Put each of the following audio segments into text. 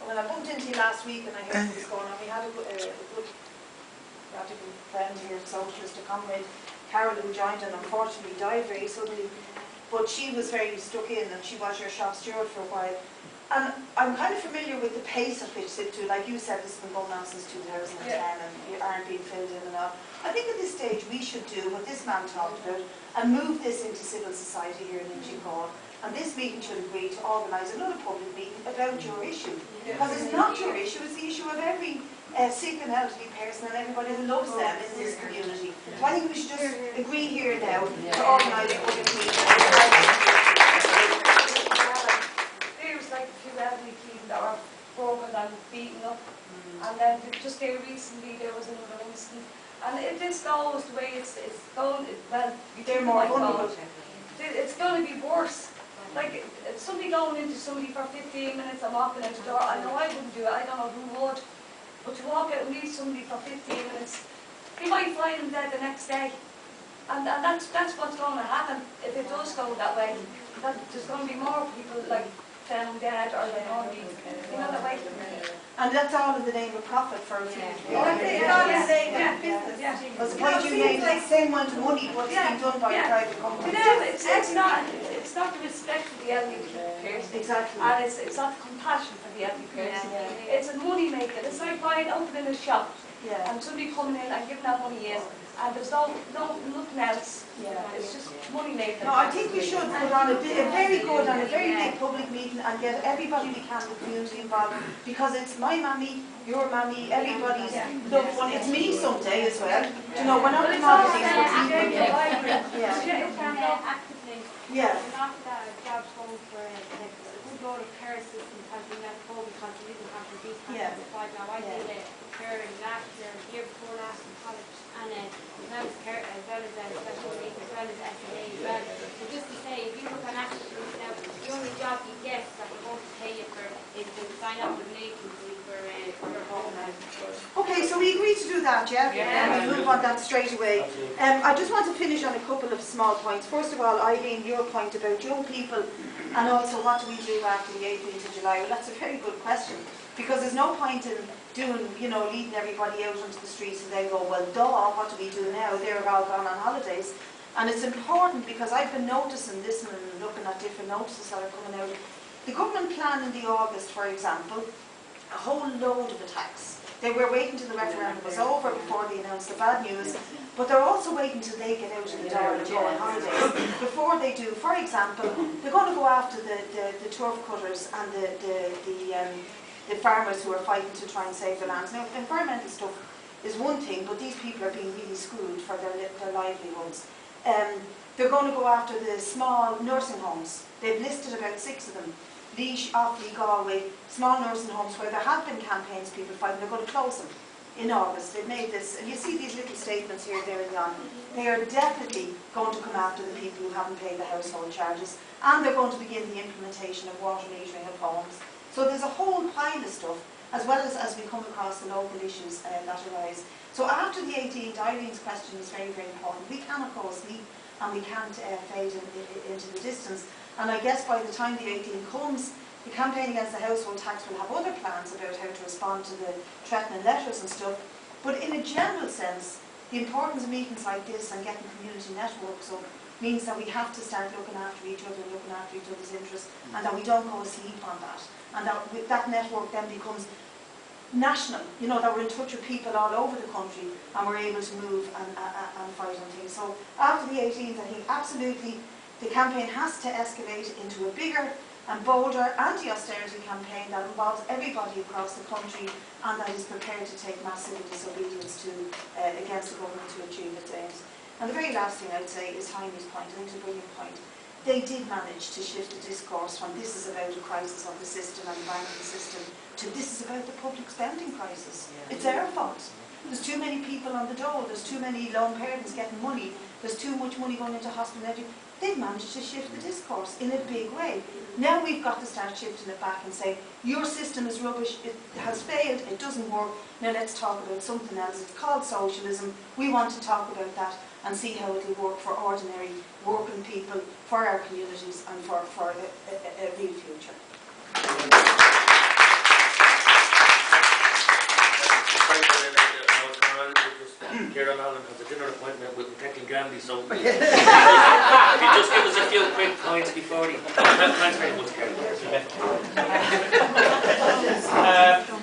When I bumped into you last week and I heard what was going on, we had a good radical friend here, socialist, a comrade, Carol, who joined and unfortunately died very suddenly. But she was very stuck in, and she was your shop steward for a while. And I'm kind of familiar with the pace at which they do. Like you said, this has been going on since 2010 and you aren't being filled in and out. I think at this stage we should do what this man talked about and move this into civil society here in Inchicore. And this meeting should agree to organise another public meeting about your issue. Because it's not your issue, it's the issue of every sick and elderly person and everybody who loves them in this community. So I think we should just agree here now to organise a public meeting. There's like a few elderly people that were broken and beaten up, and then just there recently there was another incident. And if this goes the way it's going, well, they're more vulnerable. It's going to be worse. Like somebody going into somebody for 15 minutes and walking out the door. I know I wouldn't do it. I don't know who would, but to walk out and meet somebody for 15 minutes, they might find them dead the next day. And that's what's going to happen if it does go that way. That there's going to be more people like found dead or they're going to be, you know, that way. And that's all in the name of profit for a few people. It's all in the name of business. Well, the point you made, like the same amount of money what's being done by a private company. It's not the respect for the elderly person. Exactly. And it's not the compassion for the elderly person. It's a money maker. It's like buying opening a shop and somebody coming in and giving that money in. And there's nothing else. It's just money making. No, I think we should put on a very good and a very big public meeting and get everybody we can in the community involved, because it's my mammy, your mammy, everybody's loved one. It's me someday as well. You know, we're not commodities, we're people. Actively. Yeah. We're not jobs going for a good load of care systems has been let go because there isn't having these kinds of supplies. Now I did care in last year, the year before last in college, and as well as care, as well as special needs, as well as SNA as well. So just to say, if you look on active now, the only job you get that we're going to pay you for is to sign up with an agency for home health. Okay, so we agree to do that, yeah? And we'll move on that straight away. I just want to finish on a couple of small points. First of all, Eileen, your point about young people and also what do we do after the 18th of July? Well, that's a very good question, because there's no point in doing, you know, leading everybody out onto the streets and then go, well, duh, what do we do now? They're all gone on holidays. And it's important because I've been noticing this and looking at different notices that are coming out. The government plan in the August, for example, a whole load of attacks. They were waiting till the referendum was over before they announced the bad news, but they're also waiting till they get out of the door and go on holidays before they do. For example, they're going to go after the turf cutters and the farmers who are fighting to try and save the lands. Now, environmental stuff is one thing, but these people are being really screwed for their livelihoods. They're going to go after the small nursing homes. They've listed about 6 of them. Laois, Offaly, Galway, small nursing homes where there have been campaigns, people fighting, they're going to close them in August. They've made this, and you see these little statements here, there and yon. They are definitely going to come after the people who haven't paid the household charges, and they're going to begin the implementation of water metering of homes. So there's a whole pile of stuff, as well as we come across the local issues that arise. So after the 18th, Eileen's question is very, very important. We can, of course, sleep, and we can't fade into the distance. And I guess by the time the 18th comes, the campaign against the household tax will have other plans about how to respond to the threatening letters and stuff. But in a general sense, the importance of meetings like this and getting community networks up means that we have to start looking after each other, looking after each other's interests, and that we don't go asleep on that. And that network then becomes national, you know, that we're in touch with people all over the country and we're able to move and fight on things. So after the 18th, I think absolutely the campaign has to escalate into a bigger and bolder anti-austerity campaign that involves everybody across the country and that is prepared to take massive disobedience against the government to achieve its aims. And the very last thing I'd say is Heine's point. I think it's a brilliant point. They did manage to shift the discourse from this is about a crisis of the system and the banking system to this is about the public spending crisis. It's their fault. There's too many people on the dole, there's too many lone parents getting money, there's too much money going into hospital education. They've managed to shift the discourse in a big way. Now we've got to start shifting it back and say, your system is rubbish, it has failed, it doesn't work, now let's talk about something else. It's called socialism. We want to talk about that and see how it will work for ordinary working people, for our communities and for a real future. has a dinner appointment with Detective Gandhi, so if you just give us a few quick points before he... Thanks very much, Kieran.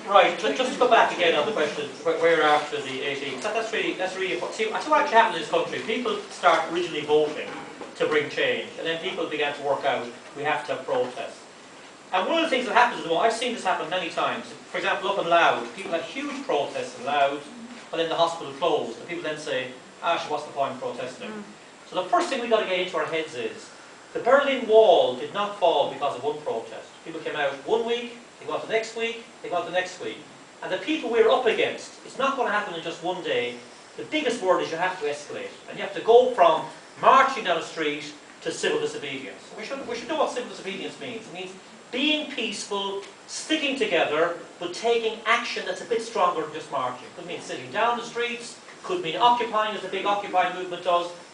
Right, just to go back again on the question, where after the 18th, that's really important. See, that's what actually happened in this country. People start originally voting to bring change, and then people began to work out, we have to have protests. And one of the things that happens at the moment, I've seen this happen many times. For example, up in Louth, people had huge protests in Louth, but then the hospital closed, and people then say, what's the point of protesting? So the first thing we've got to get into our heads is, the Berlin Wall did not fall because of one protest. People came out 1 week, they go out the next week, they go out the next week. And the people we're up against, it's not going to happen in just one day. The biggest word is you have to escalate. And you have to go from marching down the street to civil disobedience. We should know what civil disobedience means. It means being peaceful, sticking together, but taking action that's a bit stronger than just marching. Could mean sitting down the streets, could mean occupying, as the big Occupy movement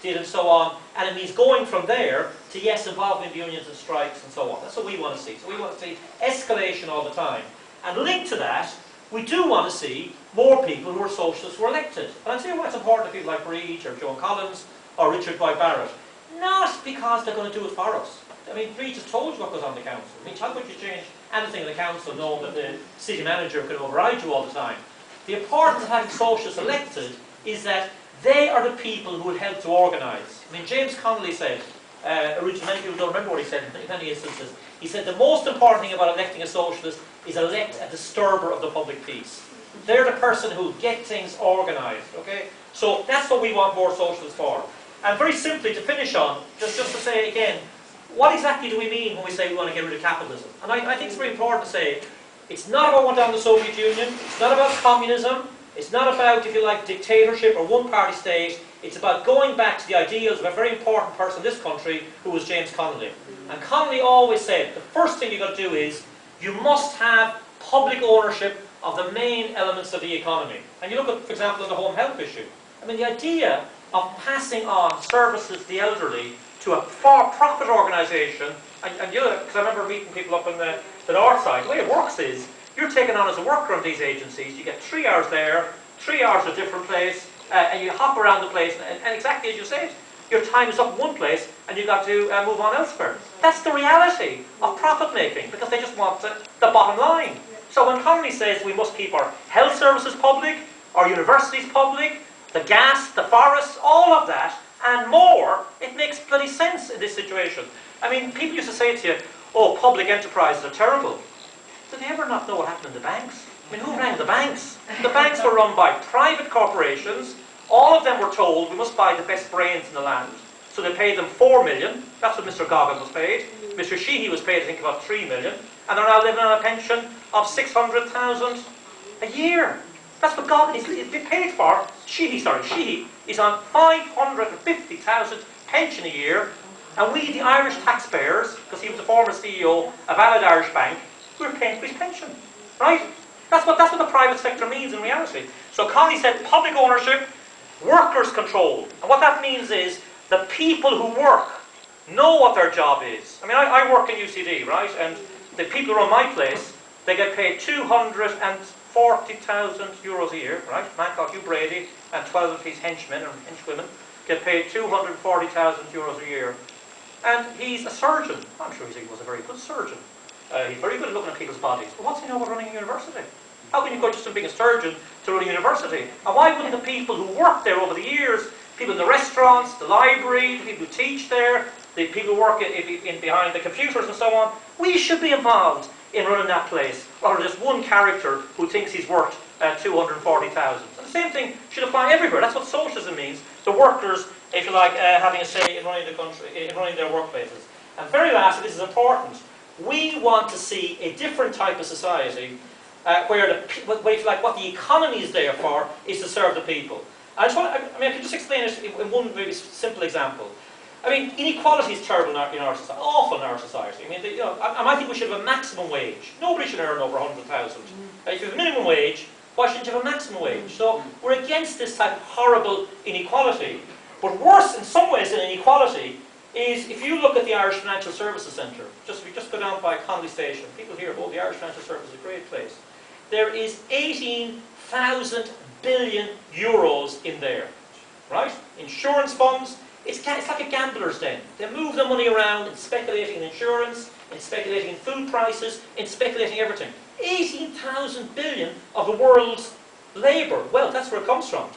did, and so on. And it means going from there to, yes, involving the unions and strikes and so on. That's what we want to see. So we want to see escalation all the time. And linked to that, we do want to see more people who are socialists who are elected. And I'll tell you why it's important to people like Brid or Joan Collins or Richard Boyd Barrett. Not because they're going to do it for us. I mean, Brid just told you what goes on the council. I mean, how could you change anything in the council knowing that the city manager can override you all the time? The importance of having socialists elected is that they are the people who will help to organise. I mean, James Connolly said, originally, many people don't remember what he said in many instances, he said the most important thing about electing a socialist is elect a disturber of the public peace. They're the person who get things organised, okay? So that's what we want more socialists for. And very simply, to finish on, just to say again, what exactly do we mean when we say we want to get rid of capitalism? And I think it's very important to say, it's not about one down the Soviet Union, it's not about communism, it's not about, if you like, dictatorship or one-party state. It's about going back to the ideals of a very important person in this country, who was James Connolly. And Connolly always said, the first thing you've got to do is, you must have public ownership of the main elements of the economy. And you look at, for example, the home health issue. I mean, the idea of passing on services to the elderly to a for-profit organisation, and you know, because I remember meeting people up in the north side, the way it works is, you're taken on as a worker of these agencies, you get 3 hours there, 3 hours at a different place, and you hop around the place, and exactly as you said, your time is up in one place, and you've got to move on elsewhere. That's the reality of profit making, because they just want the bottom line. So when Connolly says we must keep our health services public, our universities public, the gas, the forests, all of that, and more, it makes bloody sense in this situation. I mean, people used to say to you, oh, public enterprises are terrible. Did they ever not know what happened in the banks? I mean, who ran the banks? The banks were run by private corporations. All of them were told, we must buy the best brains in the land. So they paid them 4 million. That's what Mr. Goggin was paid. Mr. Sheehy was paid, I think, about 3 million. And they're now living on a pension of 600,000 a year. That's what Goggin is paid for. Sheehy is on 550,000 pension a year. And we, the Irish taxpayers, because he was the former CEO of Allied Irish Bank, we're paying for his pension. Right? That's what the private sector means in reality. So Connolly said public ownership, workers' control. And what that means is the people who work know what their job is. I mean, I work in UCD, right? And the people who run my place, they get paid 240,000 euros a year, right? A man called Hugh Brady and 12 of his henchmen or henchwomen get paid 240,000 euros a year. And he's a surgeon. I'm sure he was a very good surgeon. He's very good at looking at people's bodies. But what's he know about running a university? How can you go just from being a surgeon to running a university? And why wouldn't the people who worked there over the years, people in the restaurants, the library, the people who teach there, the people who work in behind the computers and so on, we should be involved in running that place, rather than just one character who thinks he's worth 240,000. And the same thing should apply everywhere. That's what socialism means. The workers, if you like, having a say in running the country, in running their workplaces. And very lastly, this is important. We want to see a different type of society where if you like, what the economy is there for is to serve the people. I can just explain it in one very simple example. I mean, inequality is terrible in our society, awful in our society. I mean, I think we should have a maximum wage. Nobody should earn over 100,000. If you have a minimum wage, why shouldn't you have a maximum wage? So we're against this type of horrible inequality. But worse in some ways than inequality is if you look at the Irish Financial Services Centre, if you just go down by Connolly Station, people here, oh, the Irish Financial Service is a great place. There is 18,000 billion euros in there. right? Insurance funds, it's like a gambler's den. They move the money around in speculating in insurance, in speculating in food prices, in speculating everything. 18,000 billion of the world's labour, wealth, that's where it comes from.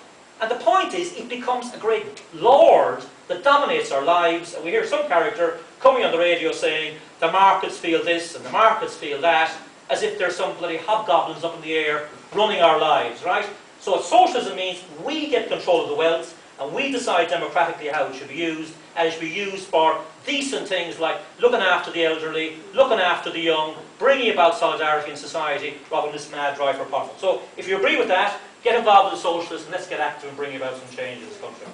And the point is, it becomes a great lord that dominates our lives, and we hear some character coming on the radio saying, the markets feel this and the markets feel that, as if there's some bloody hobgoblins up in the air running our lives, right? So what socialism means, we get control of the wealth, and we decide democratically how it should be used, and it should be used for decent things like looking after the elderly, looking after the young, bringing about solidarity in society, rather than this mad drive for profit. So if you agree with that, get involved with the socialists, and let's get active and bring about some change in this country.